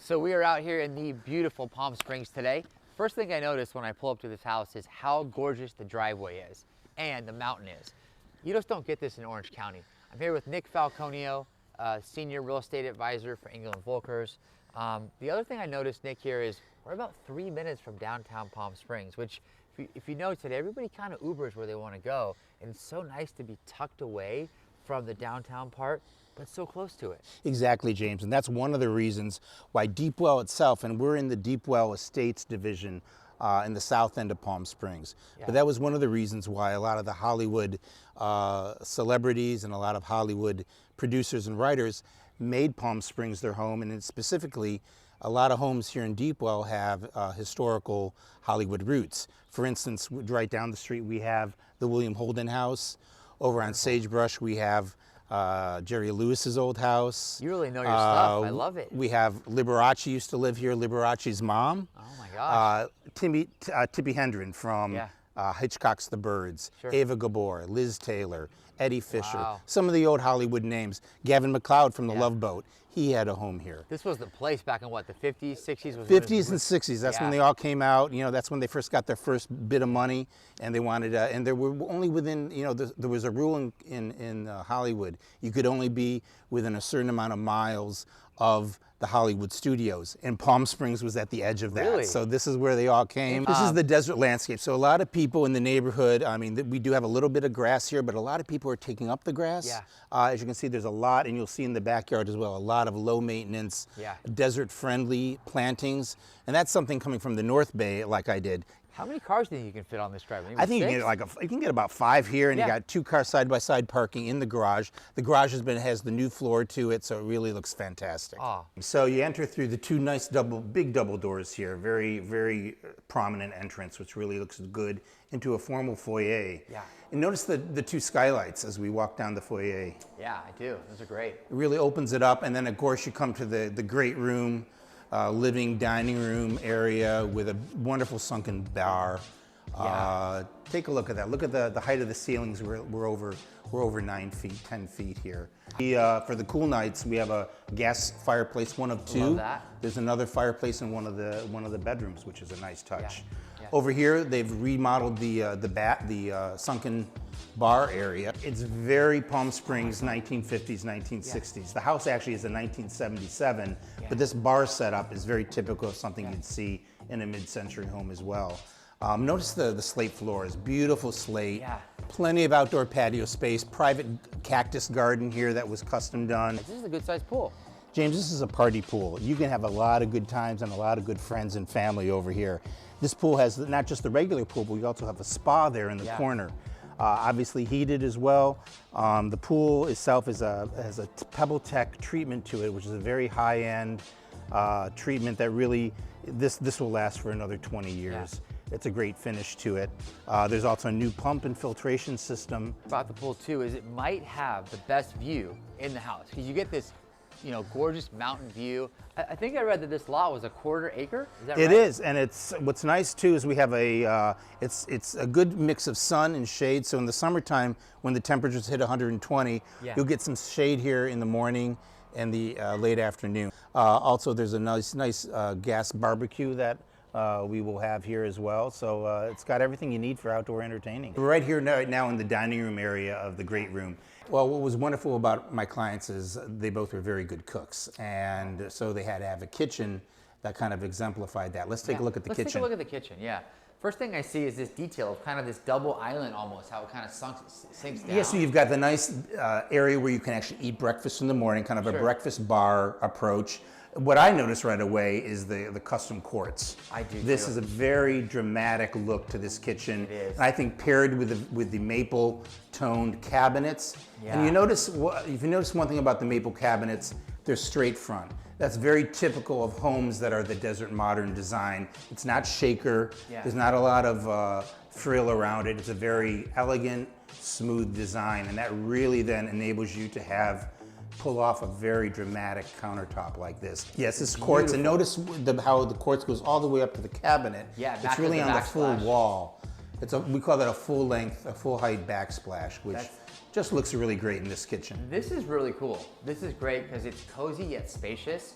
So we are out here in the beautiful Palm Springs today. First thing I noticed when I pull up to this house is how gorgeous the driveway is and the mountain is. You just don't get this in Orange County. I'm here with Nick Falconio, Senior Real Estate Advisor for England Volkers. The other thing I noticed, Nick, here is we're about 3 minutes from downtown Palm Springs, which if you know today, everybody kind of Ubers where they want to go. And it's so nice to be tucked away from the downtown part, but so close to it. Exactly, James, and that's one of the reasons why Deepwell itself, and we're in the Deepwell Estates division in the south end of Palm Springs. Yeah. But that was one of the reasons why a lot of the Hollywood celebrities and a lot of Hollywood producers and writers made Palm Springs their home, and specifically a lot of homes here in Deepwell have historical Hollywood roots. For instance, right down the street we have the William Holden House. Over on Sagebrush we have Jerry Lewis's old house. You really know your stuff. I love it. We have Liberace used to live here. Liberace's mom. Oh my gosh. Tippi Hedren from Hitchcock's The Birds. Sure. Ava Gabor, Liz Taylor, Eddie Fisher. Wow. Some of the old Hollywood names. Gavin MacLeod from The Love Boat. He had a home here. This was the place back in what, the 50s, 60s? 50s and 60s. That's when they all came out. You know, that's when they first got their first bit of money, and they wanted, and they were only within, you know, there was a rule in Hollywood. You could only be within a certain amount of miles of the Hollywood studios, and Palm Springs was at the edge of that. Really? So this is where they all came. This is the desert landscape. So a lot of people in the neighborhood, I mean, we do have a little bit of grass here, but a lot of people are taking up the grass. Yeah. As you can see, there's a lot, and you'll see in the backyard as well, a lot of low maintenance, desert-friendly plantings, and that's something coming from the North Bay, like I did. How many cars do you think you can fit on this driveway? I think you can get about 5 here, and you got 2 car side-by-side parking in the garage. The garage has the new floor to it, so it really looks fantastic. Oh. So you enter through the 2 nice big double doors here, very, very prominent entrance, which really looks good, into a formal foyer. Yeah. And notice the 2 skylights as we walk down the foyer. Yeah, I do. Those are great. It really opens it up, and then of course you come to the great room. Living dining room area with a wonderful sunken bar. Take a look at that. Look at the height of the ceilings. We're over 9 feet, 10 feet here. For the cool nights, we have a gas fireplace, one of 2. Love that. There's another fireplace in one of the bedrooms, which is a nice touch. Yeah. Over here, they've remodeled the sunken bar area. It's very Palm Springs 1950s, 1960s. The house actually is a 1977, but this bar setup is very typical of something you'd see in a mid-century home as well. Notice the slate floors, beautiful slate, plenty of outdoor patio space, private cactus garden here that was custom done. This is a good sized pool. James, this is a party pool. You can have a lot of good times and a lot of good friends and family over here. This pool has not just the regular pool, but we also have a spa there in the corner. Obviously heated as well. The pool itself has a Pebble Tech treatment to it, which is a very high-end treatment that really, this will last for another 20 years. It's a great finish to it. There's also a new pump and filtration system. About the pool too is it might have the best view in the house because you get this, you know, gorgeous mountain view. I think I read that this lot was a 1/4 acre. Is that right? It is, and what's nice too is we have it's a good mix of sun and shade. So in the summertime, when the temperatures hit 120, you'll get some shade here in the morning and the late afternoon. Also, there's a nice gas barbecue that we will have here as well. So it's got everything you need for outdoor entertaining. We're right here now in the dining room area of the great room. Well, what was wonderful about my clients is they both were very good cooks, and so they had to have a kitchen that kind of exemplified that. Let's take a look at the kitchen. Let's take a look at the kitchen, First thing I see is this detail of kind of this double island almost, how it kind of sinks down. Yeah, so you've got the nice area where you can actually eat breakfast in the morning, kind of a breakfast bar approach. What I noticed right away is the custom quartz. I do This is a very dramatic look to this kitchen. It is. And I think paired with the maple toned cabinets. And you notice, if you notice one thing about the maple cabinets, they're straight front. That's very typical of homes that are the desert modern design. It's not shaker. There's not a lot of frill around it. It's a very elegant, smooth design, and that really then enables you to pull off a very dramatic countertop like this. Yes, this quartz, and notice how the quartz goes all the way up to the cabinet. It's really on the full wall. We call that a full length, a full height backsplash, which just looks really great in this kitchen. This is really cool. This is great because it's cozy yet spacious,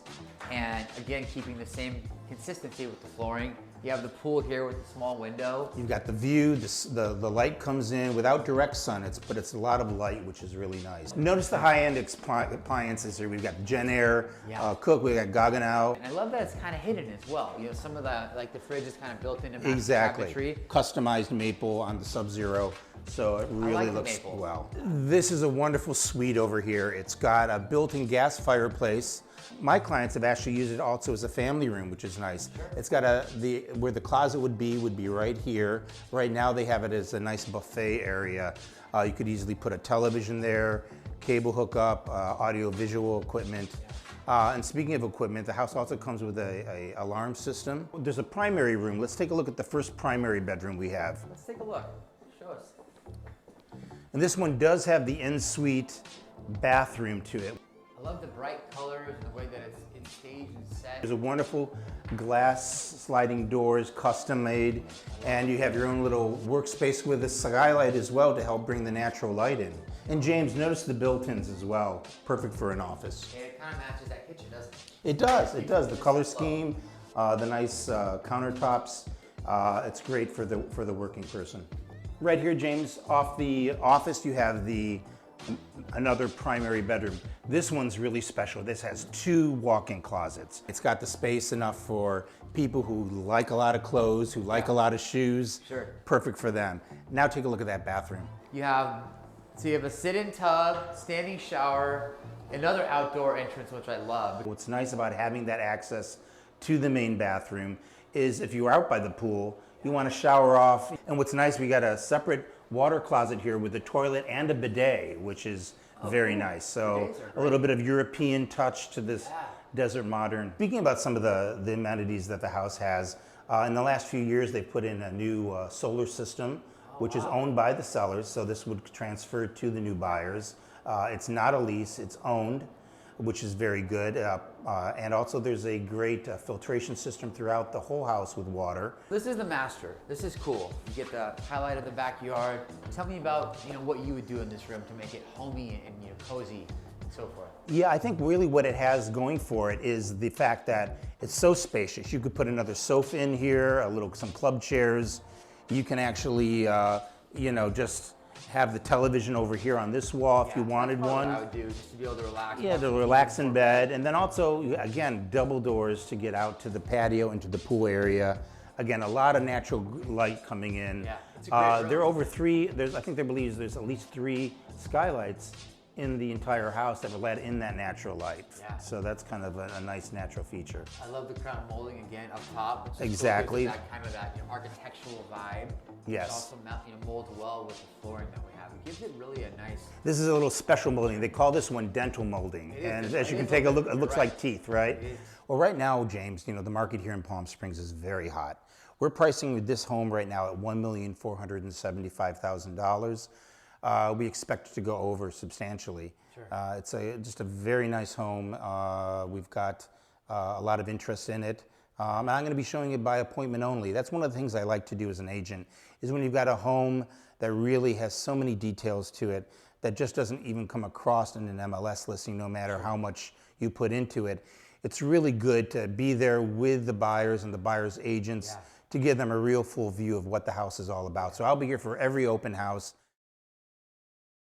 and again, keeping the same consistency with the flooring. You have the pool here with a small window. You've got the view, the light comes in without direct sun, but it's a lot of light, which is really nice. Notice the high-end appliances here. We've got Genair, Cook, we've got Gaggenau. And I love that it's kind of hidden as well. You know, some of the, like the fridge is kind of built into Exactly. cabinetry. Customized maple on the Sub-Zero, so it really looks well. This is a wonderful suite over here. It's got a built-in gas fireplace. My clients have actually used it also as a family room, which is nice. Sure. It's got where the closet would be right here. Right now they have it as a nice buffet area. You could easily put a television there, cable hookup, audio-visual equipment. And speaking of equipment, the house also comes with a alarm system. There's a primary room. Let's take a look at the first primary bedroom we have. Let's take a look. Show us. And this one does have the ensuite bathroom to it. I love the bright colors and the way that it's staged and set. There's a wonderful glass sliding doors, custom made, and you have your own little workspace with a skylight as well to help bring the natural light in. And James, notice the built-ins as well. Perfect for an office. Yeah, it kind of matches that kitchen, doesn't it? It does, it does. The color scheme, the nice countertops. It's great for the working person. Right here, James, off the office, you have another primary bedroom. This one's really special. This has 2 walk-in closets. It's got the space enough for people who like a lot of clothes, who like a lot of shoes. Sure. Perfect for them. Now take a look at that bathroom. You have a sit-in tub, standing shower, another outdoor entrance, which I love. What's nice about having that access to the main bathroom is if you're out by the pool, you want to shower off. And what's nice, we got a separate water closet here with a toilet and a bidet, which is very nice. So a little bit of European touch to this desert modern. Speaking about some of the amenities that the house has, in the last few years they've put in a new solar system, which is owned by the sellers, so this would transfer to the new buyers. It's not a lease, it's owned, which is very good. And also there's a great filtration system throughout the whole house with water. This is the master. This is cool. You get the highlight of the backyard. Tell me about what you would do in this room to make it homey and cozy and so forth. Yeah, I think really what it has going for it is the fact that it's so spacious. You could put another sofa in here, some club chairs. You can actually, just have the television over here on this wall if you wanted one. That's what I would do, just to be able to relax. Yeah, to relax in bed. And then also, again, double doors to get out to the patio and to the pool area. Again, a lot of natural light coming in. Yeah, it's a great room. There are over 3, I think they believe there's at least 3 skylights in the entire house that are let in that natural light. Yeah. So that's kind of a nice natural feature. I love the crown molding again up top. Which Exactly. That kind of architectural vibe. Yes. It also molds well with the flooring that we have. It gives it really a nice. This is a little special molding. They call this one dental molding. And as you can take a look, it looks like teeth, right? It is. Well, right now, James, the market here in Palm Springs is very hot. We're pricing this home right now at $1,475,000. We expect it to go over substantially. Sure. It's just a very nice home. We've got a lot of interest in it. And I'm going to be showing it by appointment only. That's one of the things I like to do as an agent, is when you've got a home that really has so many details to it that just doesn't even come across in an MLS listing, no matter how much you put into it. It's really good to be there with the buyers and the buyers' agents to give them a real full view of what the house is all about. So I'll be here for every open house.